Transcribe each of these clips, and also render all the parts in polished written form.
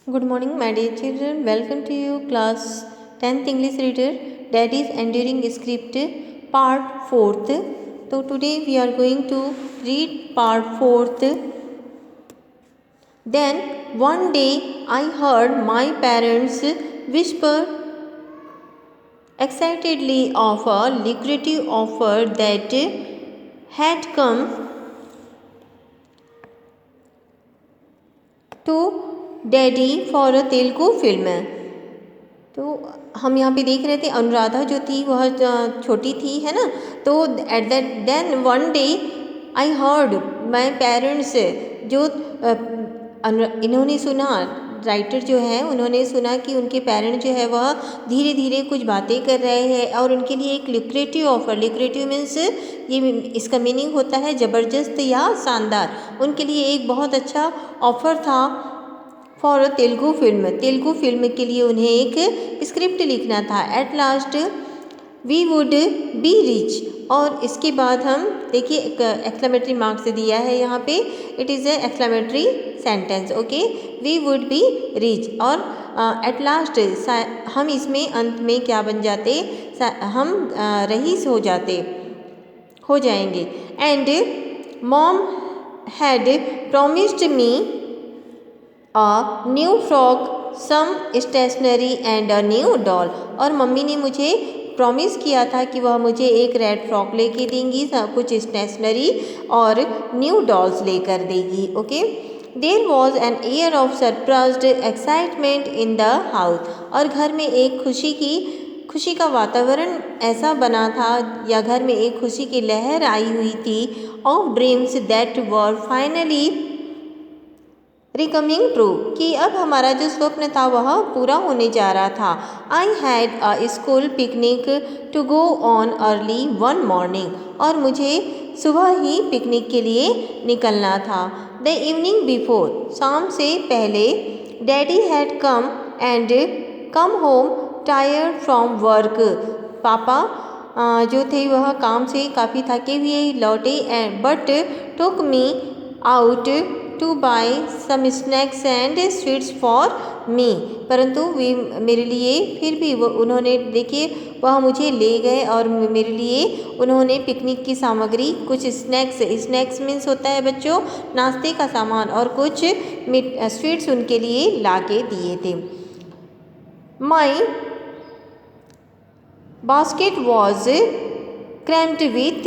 Good morning, my dear children. Welcome to you, class 10th English reader. Daddy's Enduring Script, part 4th. So, today we are going to read part 4th. Then, one day I heard my parents whisper excitedly of a lucrative offer that had come to Daddy for a Telugu film. तो हम यहाँ पे देख रहे थे अनुराधा जो थी वह छोटी थी, है ना। तो at that then one day I heard my parents जो इन्होंने सुना, राइटर जो है उन्होंने सुना कि उनके पेरेंट्स जो है वह धीरे धीरे कुछ बातें कर रहे हैं और उनके लिए एक लिक्रेटिव ऑफर, लिक्रेटिव मीन्स ये इसका मीनिंग होता है ज़बरदस्त या शानदार, उनके लिए एक बहुत अच्छा ऑफर था फॉर तेलुगु फिल्म के लिए उन्हें एक स्क्रिप्ट लिखना था। At last we would be rich, और इसके बाद हम देखिए एक्सक्लेमेटरी मार्क्स दिया है यहाँ पे, it is a exclamatory sentence, okay. We would be rich, और एट लास्ट हम इसमें अंत में क्या बन जाते, हम रईस हो जाएंगे। And mom had promised me a new frock, some stationery and a new doll, और मम्मी ने मुझे प्रॉमिस किया था कि वह मुझे एक रेड फ्रॉक लेके देंगी, कुछ स्टेशनरी और न्यू डॉल्स लेकर देगी, okay. There was an air of surprised excitement in the house, और घर में एक खुशी का वातावरण ऐसा बना था, या घर में एक खुशी की लहर आई हुई थी, of dreams that were finally becoming true, कि अब हमारा जो स्वप्न था वह पूरा होने जा रहा था। I had a school picnic to go on early one morning, और मुझे सुबह ही पिकनिक के लिए निकलना था। द इवनिंग बिफोर, शाम से पहले, daddy had come home tired from work, पापा जो थे वह काम से काफ़ी थके हुए लौटे, but took me out to buy some snacks and sweets for me, परंतु वे मेरे लिए फिर भी उन्होंने देखिए वह मुझे ले गए और मेरे लिए उन्होंने पिकनिक की सामग्री, कुछ स्नैक्स मीन्स होता है बच्चों नाश्ते का सामान, और कुछ स्वीट्स उनके लिए ला के दिए थे। My basket was cramped with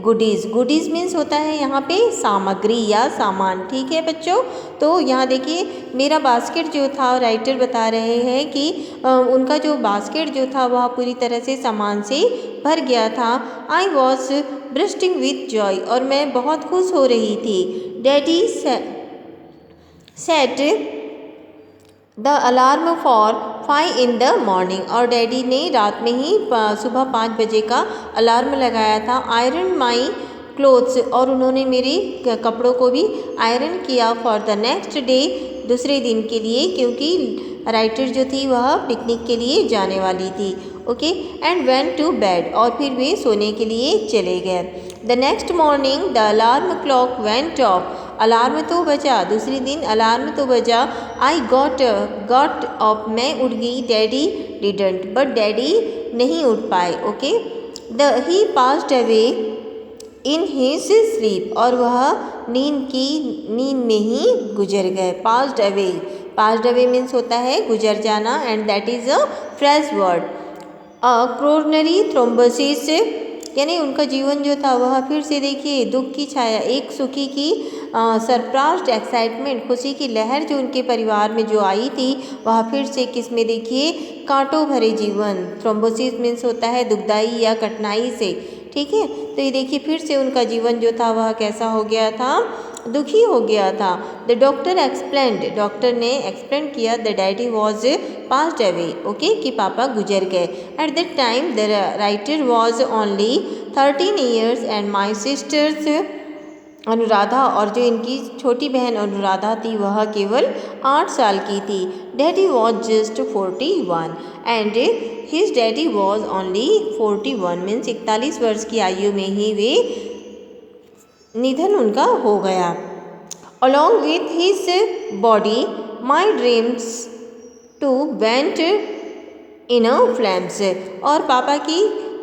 goodies means होता है यहाँ पे सामग्री या सामान, ठीक है बच्चों। तो यहाँ देखिए मेरा बास्केट जो था, राइटर बता रहे हैं कि उनका जो बास्केट जो था वह पूरी तरह से सामान से भर गया था। I was bursting with Joy, और मैं बहुत खुश हो रही थी। Daddy set the alarm for 5 in the morning, और डैडी ने रात में ही सुबह 5 बजे का अलार्म लगाया था। आयरन माई क्लोथ्स, और उन्होंने मेरे कपड़ों को भी आयरन किया फॉर द नेक्स्ट डे, दूसरे दिन के लिए, क्योंकि राइटर जो थी वह पिकनिक के लिए जाने वाली थी, okay. And went to bed, और फिर वे सोने के लिए चले गए। The next morning the alarm clock went off, alarm तो बजा, दूसरे दिन अलार्म तो बजा। आई गॉट अप, मैं उठ गई। डैडी डिडंट, बट डैडी नहीं उठ पाए, okay. He passed away in his sleep, और वह नींद में ही गुजर गए। पास्ड अवे मीन्स होता है गुजर जाना, and that is a fresh word. Coronary thrombosis, यानी उनका जीवन जो था वह फिर से देखिए दुख की छाया, एक सुखी की सरप्राइज्ड एक्साइटमेंट, खुशी की लहर जो उनके परिवार में जो आई थी वह फिर से किस में देखिए कांटों भरे जीवन, थ्रोम्बोसिस मीन्स होता है दुखदाई या कठिनाई से, ठीक है। तो ये देखिए फिर से उनका जीवन जो था वह कैसा हो गया था, दुखी हो गया था। द डॉक्टर एक्सप्लेंड, डॉक्टर ने एक्सप्लेन किया, the daddy was passed away, okay, कि पापा गुजर गए। At that time the writer was only 13 years and my sisters Anuradha, और जो इनकी छोटी बहन अनुराधा थी वह केवल 8 साल की थी। Daddy was just 41 and his daddy was only 41 means 41 वर्ष की आयु में ही वे निधन उनका हो गया। Along with his body, my dreams too went in flames. और पापा की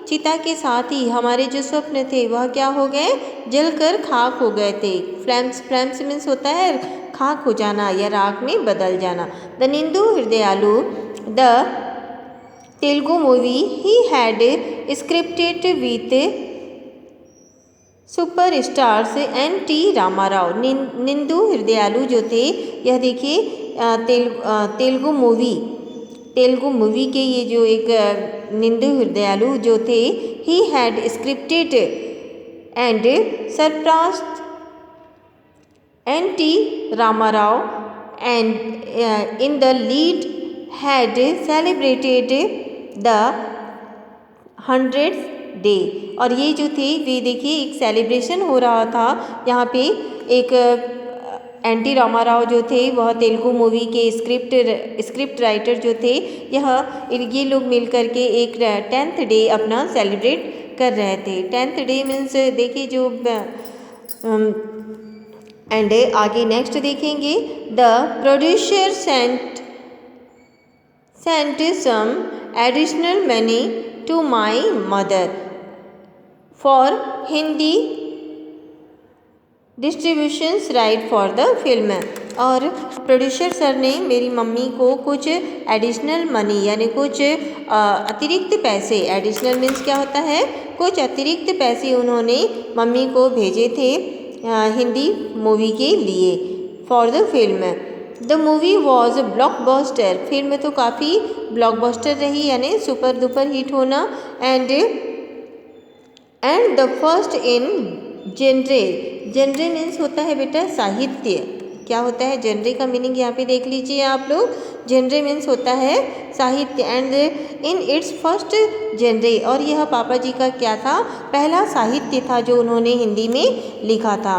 चिता के साथ ही हमारे जो स्वप्न थे वह क्या हो गए, जलकर खाक हो गए थे। फ्लैम्स, फ्लैम्स मीन्स होता है खाक हो जाना या राख में बदल जाना। The Nindu Hrudayalu, the Telugu movie he had scripted with super stars N T Rama Rao. Nindu Hrudayalu जो थे, यह देखिए तेलुगु मूवी के ये जो एक निंदू हृदयालु जो थे, he had scripted and surprised N T Rama Rao and in the lead had celebrated the 100th day. और ये जो थे वे देखिए एक सेलिब्रेशन हो रहा था यहाँ पे। एक एन.टी. रामाराव जो थे वह तेलुगु मूवी के स्क्रिप्ट राइटर जो थे, ये लोग मिल कर के एक 10th डे अपना सेलिब्रेट कर रहे थे। 10th डे मीन्स देखिए जो एंड आगे नेक्स्ट देखेंगे, the producer sent some additional money to my mother for Hindi distributions right for the film। और प्रोड्यूसर सर ने मेरी मम्मी को कुछ एडिशनल मनी यानी कुछ अतिरिक्त पैसे, एडिशनल मीन्स क्या होता है, कुछ अतिरिक्त पैसे उन्होंने मम्मी को भेजे थे हिंदी मूवी के लिए, for the film. The movie was blockbuster, film तो काफ़ी ब्लॉकबस्टर रही यानी सुपर डुपर हिट होना। And the first in genre, genre means होता है बेटा साहित्य। क्या होता है जेनरे का मीनिंग यहाँ पे देख लीजिए आप लोग, जेनरे मीन्स होता है साहित्य। एंड इन इट्स फर्स्ट जेनरे, और यह पापा जी का क्या था, पहला साहित्य था जो उन्होंने हिंदी में लिखा था।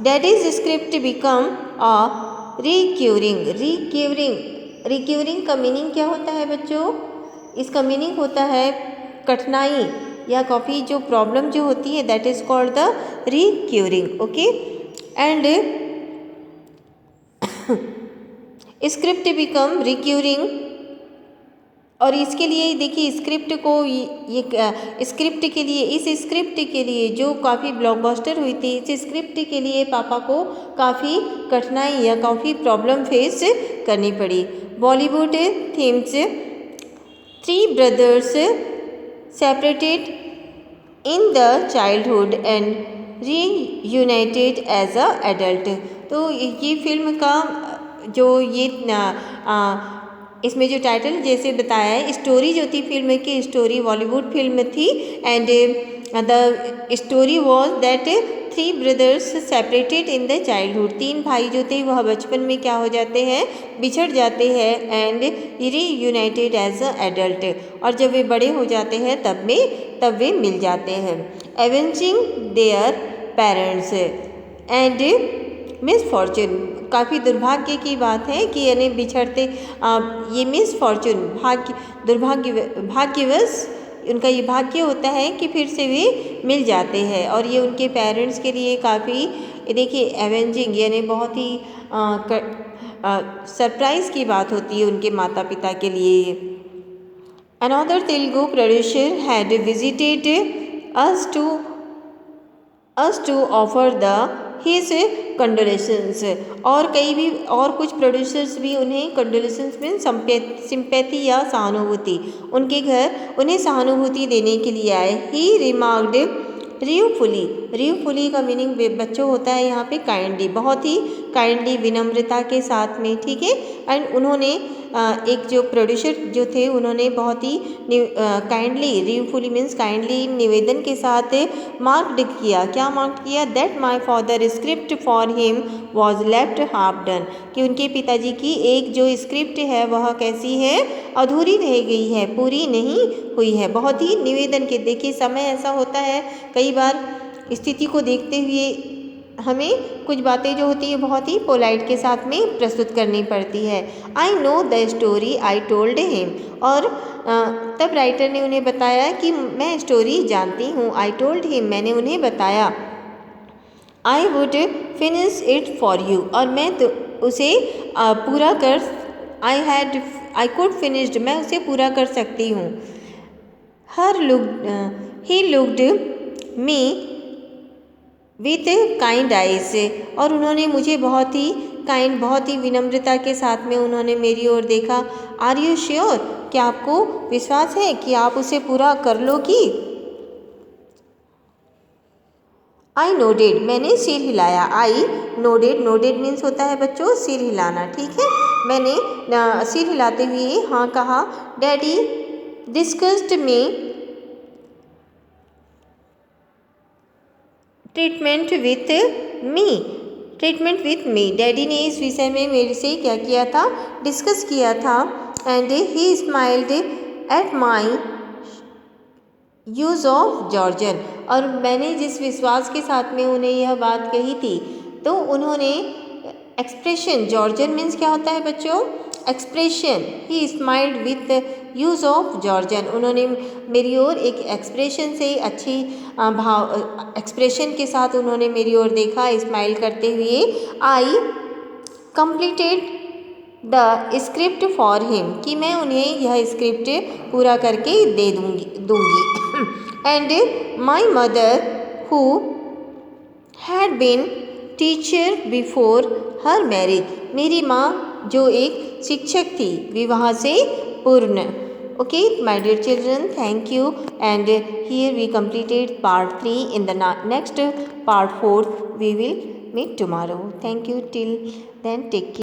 Daddies script become a recurring का मीनिंग क्या होता है बच्चों, इसका मीनिंग होता है कठिनाई या काफ़ी जो प्रॉब्लम जो होती है, that is called the recurring. Okay, and script become recurring. और इसके लिए देखिए स्क्रिप्ट को ये स्क्रिप्ट के लिए, इस स्क्रिप्ट के लिए जो काफ़ी ब्लॉकबस्टर हुई थी, इस स्क्रिप्ट के लिए पापा को काफ़ी कठिनाई या काफ़ी प्रॉब्लम फेस करनी पड़ी। Bollywood themes, 3 brothers separated in the childhood and reunited as a adult. तो ये फिल्म का जो ये इसमें जो टाइटल जैसे बताया है, स्टोरी जो थी फिल्म की, स्टोरी बॉलीवुड फिल्म थी। And the story was that 3 brothers separated in the childhood, 3 भाई जो थे वह बचपन में क्या हो जाते हैं, बिछड़ जाते हैं। And reunited as a adult, और जब वे बड़े हो जाते हैं तब वे मिल जाते हैं। एवेंजिंग देयर पेरेंट्स एंड मिसफॉर्चून, काफ़ी दुर्भाग्य की बात है कि यानी बिछड़ते ये मिसफॉर्चून भाग्यवश उनका ये भाग्य होता है कि फिर से वे मिल जाते हैं। और ये उनके पेरेंट्स के लिए काफ़ी देखिए एवेंजिंग यानी बहुत ही सरप्राइज़ की बात होती है उनके माता पिता के लिए। Another Telugu producer had visited us to offer the his condolences, और कई भी और कुछ प्रोड्यूसर्स भी उन्हें कंडोलेशंस में सिंपैथी या सहानुभूति, उनके घर उन्हें सहानुभूति देने के लिए आए। ही रिमार्क्ड रिवफुली का मीनिंग बच्चों होता है यहाँ पे काइंडली, बहुत ही काइंडली विनम्रता के साथ में, ठीक है। एंड उन्होंने एक जो प्रोड्यूसर जो थे उन्होंने बहुत ही काइंडली, रिवफुली मीन्स काइंडली निवेदन के साथ मार्क्ड किया, क्या मार्क्ड किया, that my father script for him was left half done, कि उनके पिताजी की एक जो स्क्रिप्ट है वह कैसी है, अधूरी रह गई है, पूरी नहीं हुई है। बहुत ही निवेदन के, देखिए समय ऐसा होता है कई बार स्थिति को देखते हुए हमें कुछ बातें जो होती है बहुत ही पोलाइट के साथ में प्रस्तुत करनी पड़ती है। I know the story I told him, और तब राइटर ने उन्हें बताया कि मैं स्टोरी जानती हूँ। आई टोल्ड हिम, मैंने उन्हें बताया। I would finish it for you, और मैं उसे पूरा कर, आई कुड फिनिश्ड, मैं उसे पूरा कर सकती हूँ। He looked me with kind eyes, और उन्होंने मुझे बहुत ही काइंड, बहुत ही विनम्रता के साथ में उन्होंने मेरी ओर देखा। आर यू श्योर, क्या आपको विश्वास है कि आप उसे पूरा कर लोगी? आई नोडेड, मैंने सिर हिलाया। आई नोडेड, नोडेड मीन्स होता है बच्चों सिर हिलाना, ठीक है। मैंने सिर हिलाते हुए हाँ कहा। Daddy discussed me treatment with me, daddy ने इस विषय में मेरे से क्या किया था, डिस्कस किया था। And he smiled at my use of जॉर्जन, और मैंने जिस विश्वास के साथ में उन्हें यह बात कही थी, तो उन्होंने एक्सप्रेशन, जॉर्जन मीन्स क्या होता है बच्चों, expression. He smiled with use of जॉर्जन, उन्होंने मेरी ओर एक एक्सप्रेशन से अच्छी भाव एक्सप्रेशन के साथ उन्होंने मेरी ओर देखा स्माइल करते हुए। I completed the script for him, कि मैं उन्हें यह स्क्रिप्ट पूरा करके दे दूंगी। And my mother who had been teacher before her marriage, मेरी माँ जो एक शिक्षक थी विवाह से पूर्ण। Okay my dear children, thank you, and here we completed part 3. In the next part 4 we will meet tomorrow. Thank you, till then take care.